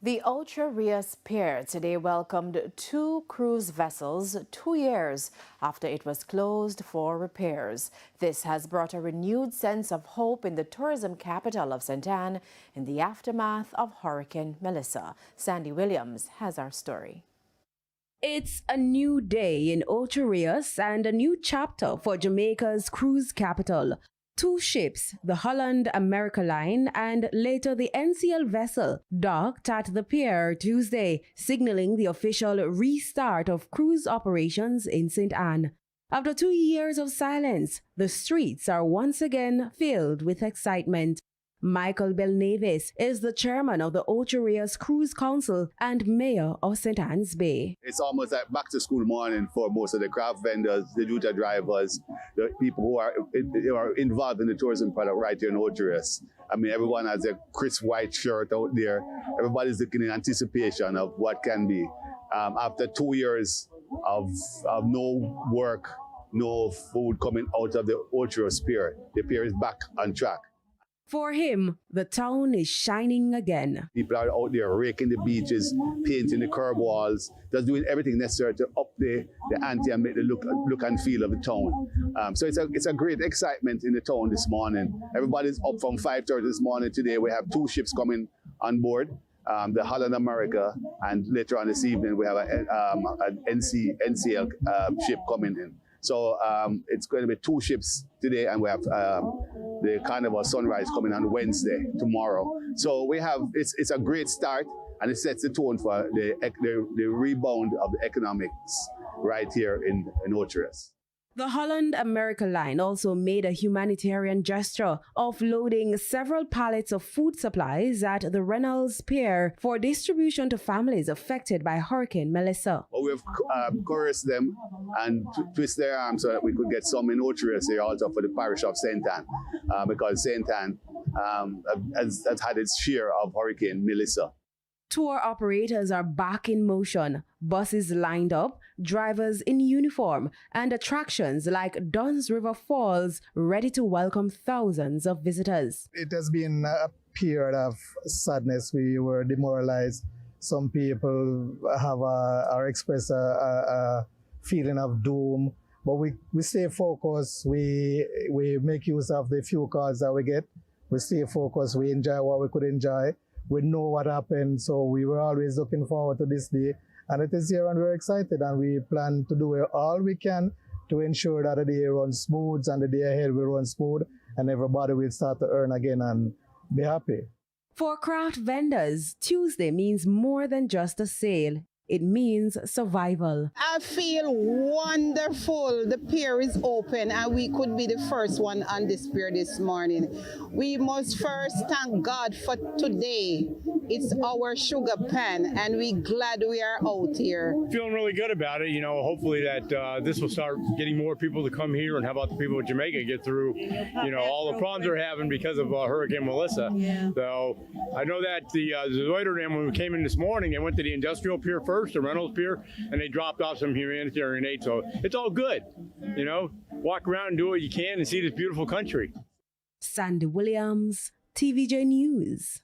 The Ocho Rios Pier today welcomed two cruise vessels 2 years after it was closed for repairs. This has brought a renewed sense of hope in the tourism capital of St. Ann in the aftermath of Hurricane Melissa. Sandy Williams has our story. It's a new day in Ocho Rios and a new chapter for Jamaica's cruise capital. Two ships, the Holland America line and later the NCL vessel, docked at the pier Tuesday, signaling the official restart of cruise operations in St. Ann. After 2 years of silence, the streets are once again filled with excitement. Michael Belnavis is the chairman of the Ocho Rios Cruise Council and mayor of St. Ann's Bay. It's almost like back to school morning for most of the craft vendors, the Juta drivers, the people who are involved in the tourism product right here in Ocho Rios. I mean, everyone has a crisp white shirt out there. Everybody's looking in anticipation of what can be. After 2 years of no work, no food coming out of the Ocho Rios pier, the pier is back on track. For him, the town is shining again. People are out there raking the beaches, painting the curb walls, just doing everything necessary to up the ante and make the look and feel of the town. So it's a great excitement in the town this morning. Everybody's up from 5:30 this morning today. We have two ships coming on board, the Holland America, and later on this evening we have an NCL ship coming in. So it's going to be two ships today, and we have the Carnival Sunrise coming on Wednesday, tomorrow. So we have, it's a great start, and it sets the tone for the rebound of the economics right here in Ocho Rios. The Holland America line also made a humanitarian gesture, offloading several pallets of food supplies at the Reynolds Pier for distribution to families affected by Hurricane Melissa. Well, we've coerced them and twist their arms so that we could get some in Ocho Rios here also for the parish of St. Ann, because St. Ann has had its share of Hurricane Melissa. Tour operators are back in motion, buses lined up, drivers in uniform, and attractions like Dunn's River Falls ready to welcome thousands of visitors. It has been a period of sadness. We were demoralized. Some people have expressed a feeling of doom, but we stay focused. We make use of the few cards that we get. We stay focused. We enjoy what we could enjoy. We know what happened, so we were always looking forward to this day. And it is here and we're excited, and we plan to do all we can to ensure that the day runs smooth and the day ahead will run smooth and everybody will start to earn again and be happy. For craft vendors, Tuesday means more than just a sale. It means survival. I feel wonderful. The pier is open and we could be the first one on this pier this morning. We must first thank God for today. It's our sugar pan and we're glad we are out here. Feeling really good about it. You know, hopefully that this will start getting more people to come here, and how about the people of Jamaica get through, you know, all the problems they're having because of Hurricane Melissa. Yeah. So I know that the Zoiderdam, when we came in this morning, they went to the industrial pier first, the Reynolds Pier, and they dropped off some humanitarian aid. So it's all good. You know, walk around and do what you can and see this beautiful country. Sandy Williams, TVJ News.